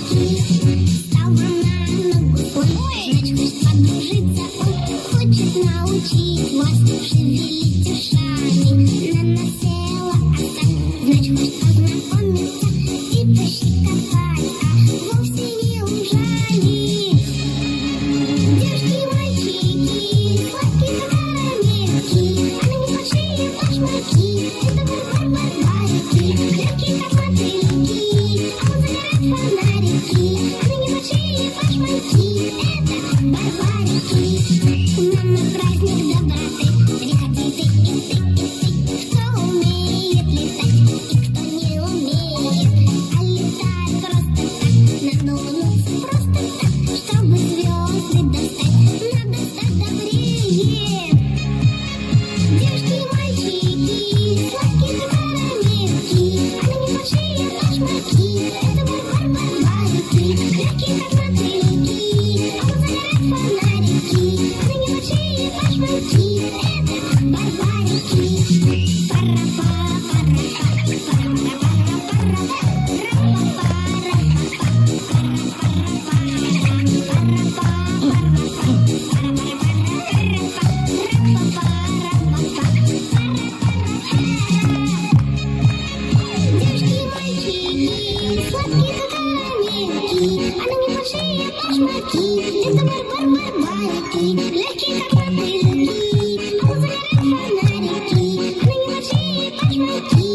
Стал на ногу свой, значит, хочет подружиться. Он хочет научить вас шевелить ушами. Насела оса, значит, хочет познакомиться и пощекотать, а вовсе не ужали. Девушки и мальчики, сладкие карамельки, она небольшие башмаки, это барбарики, яркие как мотыльки, а он загорает фонарики, она небольшие башмаки, это барбарики. Нам на праздник доброты приходи ты и ты, кто умеет летать и кто не умеет, а летает просто так, на Луну просто так, чтобы звезды достать, надо стать добрее. Девушки и мальчики, сладкие карамельки, она небольшие башмаки, это барбарики, яркие как мотыльки, а он загорает фонарики, она небольшие башмаки, это барбарики. Девушки и мальчики, сладкие карамельки, она небольшие башмаки, это барбарики, легкие как мотыльки, а он загорает фонарики, она небольшие башмаки.